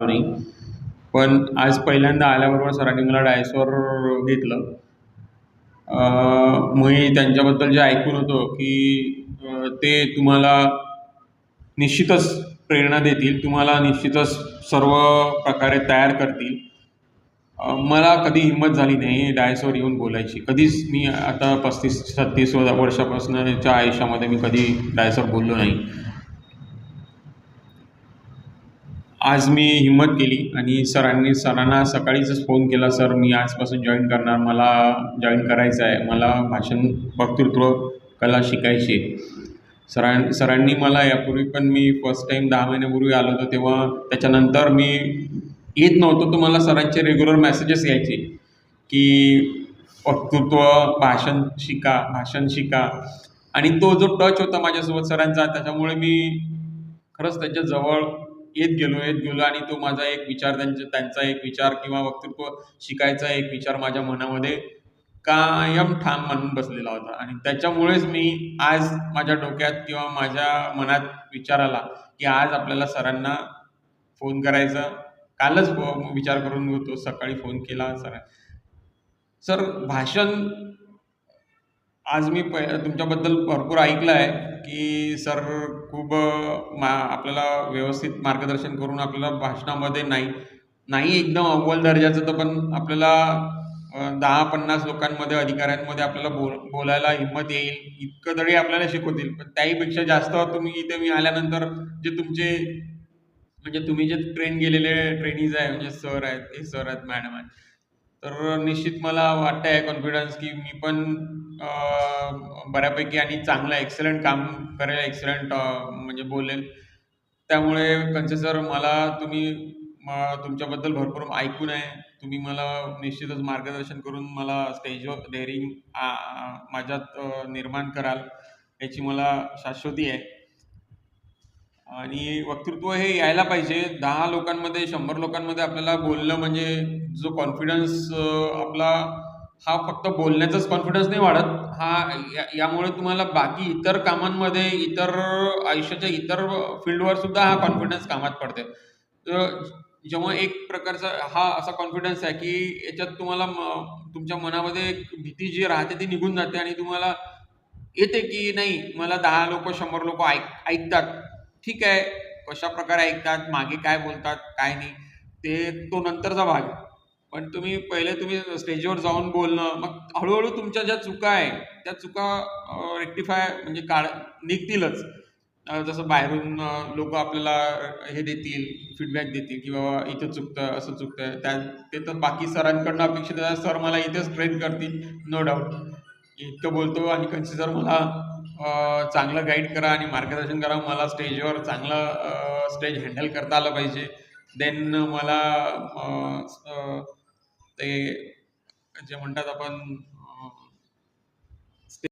नाही. पण आज पहिल्यांदा आल्याबरोबर सरांनी मला डायसवर घेतलं. मी त्यांच्याबद्दल जे ऐकून होतो की ते तुम्हाला निश्चितच प्रेरणा देतील, तुम्हाला निश्चितच सर्व प्रकारे तयार करतील. मला कधी हिंमत झाली नाही डायसवर येऊन बोलायची. कधीच मी आता 35-36 वर्षापासूनच्या आयुष्यामध्ये मी कधी डायसवर बोललो नाही. आज मी हिंमत केली आणि सरांना सकाळीच फोन केला, "सर, मी आजपासून जॉईन करणार. मला जॉईन करायचं आहे. मला भाषण वक्तृत्व कला शिकायची आहे." सरांनी मला यापूर्वी पण मी फर्स्ट टाईम 10 महिन्यापूर्वी आलो होतो, तेव्हा त्याच्यानंतर मी येत नव्हतो, तर मला सरांचे रेग्युलर मेसेजेस यायचे की वक्तृत्व, भाषण शिका आणि तो जो टच होता माझ्यासोबत सरांचा, त्याच्यामुळे मी खरंच त्यांच्या जवळ येत गेलो आणि तो माझा एक विचार, त्यांचा एक विचार किंवा वक्तृत्व शिकायचा एक विचार माझ्या मनामध्ये कायम ठाम मानून बसलेला होता आणि त्याच्यामुळेच मी आज माझ्या डोक्यात किंवा माझ्या मनात विचार आला की आज आपल्याला सरांना फोन करायचा. कालच विचार करून होतो, सकाळी फोन केला सर, भाषण आज मी तुमच्याबद्दल भरपूर ऐकलं आहे की सर खूप आपल्याला व्यवस्थित मार्गदर्शन करून आपल्याला भाषणामध्ये नाही नाही एकदम अव्वल दर्जाचं, तर पण आपल्याला 10-50 लोकांमध्ये, अधिकाऱ्यांमध्ये आपल्याला बोलायला हिंमत येईल इतकं तरी आपल्याला शिकवतील. पण त्याहीपेक्षा जास्त तुम्ही इथे मी आल्यानंतर जे तुमचे म्हणजे तुम्ही जे ट्रेन गेलेले ट्रेनीज आहे, म्हणजे सर आहेत, हे सर आहेत, मॅडम आहेत, तर निश्चित मला वाटतंय कॉन्फिडन्स की मी पण बऱ्यापैकी आणि चांगलं एक्सलंट काम करेल, एक्सलंट म्हणजे बोलेल. त्यामुळे कंचे सर, मला तुम्ही तुमच्याबद्दल भरपूर ऐकून आहे. तुम्ही मला निश्चितच मार्गदर्शन करून मला स्टेजवर डेअरिंग माझ्यात निर्माण कराल, याची मला शाश्वती आहे. आणि वक्तृत्व हे यायला पाहिजे. 10 लोकांमध्ये, 100 लोकांमध्ये आपल्याला बोलणं म्हणजे जो कॉन्फिडन्स आपला, हा फक्त बोलण्याचाच कॉन्फिडन्स नाही वाढत. यामुळे तुम्हाला बाकी इतर कामांमध्ये, इतर आयुष्याच्या इतर फील्डवर सुद्धा हा कॉन्फिडन्स कामात पडते. तर जेव्हा एक प्रकारचा हा असा कॉन्फिडन्स आहे की याच्यात तुम्हाला तुमच्या मनामध्ये एक भीती जी राहते ती निघून जाते आणि तुम्हाला येते की नाही, मला 10 लोक, 100 लोक ऐकतात. ठीक आहे, कशा प्रकारे ऐकतात, मागे काय बोलतात, काय नाही, तो नंतरचा भाग आहे. पण तुम्ही स्टेजवर जाऊन बोलणं, मग हळूहळू तुमच्या ज्या चुका आहे त्या चुका रेक्टिफाय म्हणजे निघतीलच. जसं बाहेरून लोक आपल्याला हे देतील, फीडबॅक देतील की बाबा इथं चुकतं, असं चुकतं, ते तर बाकी सरांकडनं अपेक्षित आहे. सर मला इथेच ट्रेन करतील, नो डाऊट. इतकं बोलतो आणि कन्सिडर मला चांगलं गाईड करा आणि मार्गदर्शन करा. मला स्टेजवर चांगलं स्टेज हँडल करता आलं पाहिजे. देन मला ते जे म्हणतात आपण